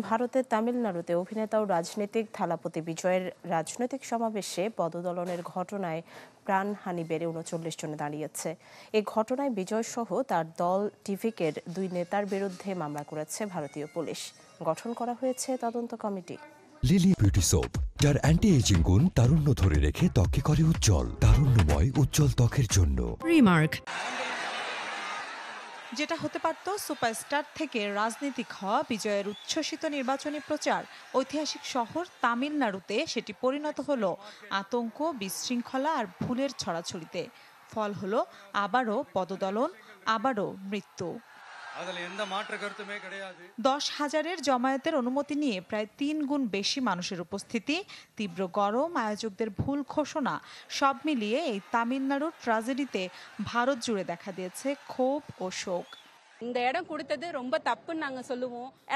ভারতের তামিলনাড়ুতে অভিনেতা ও রাজনীতিক থালাপতি বিজয়ের রাজনৈতিক সমাবেশে পদদলনের ঘটনায় প্রাণহানি বেড়ে ৩৯ জনে দাঁড়িয়েছে। এই ঘটনায় বিজয় সহ তার দল টিভিকের ২ নেতার বিরুদ্ধে মামলা করেছে ভারতীয় পুলিশ। গঠন করা হয়েছে তদন্ত কমিটি। লিলি বিউটি সোপ, যার অ্যান্টি এজিং গুণ তারুণ্য ধরে রেখে ত্বককে করে উজ্জ্বল। তারুণ্যময় উজ্জ্বল ত্বকের জন্য রিমার্ক। যেটা হতে পারত সুপারস্টার থেকে রাজনীতিক হওয়া বিজয়ের উচ্ছ্বসিত নির্বাচনী প্রচার, ঐতিহাসিক শহর তামিলনাড়ুতে সেটি পরিণত হলো আতঙ্ক, বিশৃঙ্খলা আর ভুলের ছড়াছড়িতে। ফল হলো আবারও পদদলন, আবারও মৃত্যু। 10,000-এর জমায়েতের অনুমতি নিয়ে প্রায় 3 গুণ বেশি মানুষের উপস্থিতি, তীব্র গরম, আয়োজকদের ভুল ঘোষণা, সব মিলিয়ে এই তামিলনাড়ুর ট্র্যাজেডিতে ভারত জুড়ে দেখা দিয়েছে ক্ষোভ ও শোক।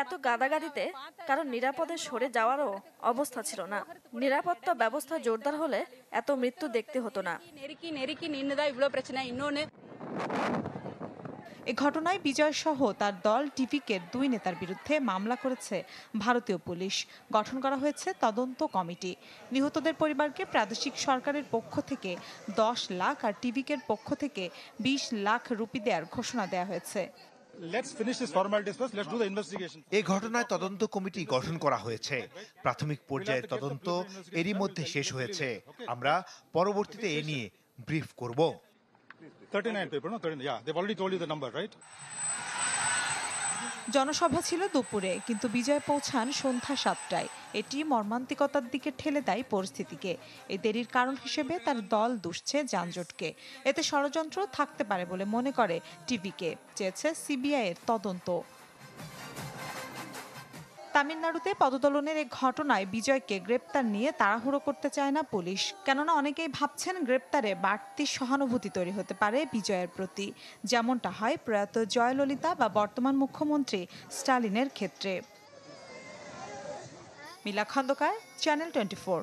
এত গাদাগাদিতে কারণ নিরাপদে সরে যাওয়ারও অবস্থা ছিল না। নিরাপত্তা ব্যবস্থা জোরদার হলে এত মৃত্যু দেখতে হতো না। এ ঘটনায় বিজয় সহ তার দল টিভিকের 2 নেতার বিরুদ্ধে মামলা করেছে ভারতীয় পুলিশ। গঠন করা হয়েছে তদন্ত কমিটি। নিহতদের পরিবারকে প্রাদেশিক সরকারের পক্ষ থেকে 10 লাখ আর টিভিকের পক্ষ থেকে 20 লাখ রুপি দেওয়ার ঘোষণা দেওয়া হয়েছে। এই ঘটনায় তদন্ত কমিটি গঠন করা হয়েছে। প্রাথমিক পর্যায়ের তদন্ত এরই মধ্যে শেষ হয়েছে। আমরা পরবর্তীতে এ নিয়ে ব্রিফ করব। 39 people, no? 39, yeah, they've already told you the number, right? জনসভা ছিল দুপুরে, কিন্তু বিজয় পৌঁছান সন্ধ্যা 7টায়। এটি মর্মান্তিকতার দিকে ঠেলে দেয় পরিস্থিতিকে। এই দেরির কারণ হিসেবে তার দল দুষছে যানজটকে। এতে ষড়যন্ত্র থাকতে পারে বলে মনে করে টিভিকে, চেয়েছে সিবিআই এর তদন্ত। তামিলনাড়ুতে পদদলনের এই ঘটনায় বিজয়কে গ্রেপ্তার নিয়ে তাড়াহুড়ো করতে চায় না পুলিশ। কেননা অনেকেই ভাবছেন গ্রেপ্তারে বাড়তি সহানুভূতি তৈরি হতে পারে বিজয়ের প্রতি, যেমনটা হয় প্রয়াত জয়ললিতা বা বর্তমান মুখ্যমন্ত্রী স্টালিনের ক্ষেত্রে। মিলা খন্দকার, চ্যানেল 24।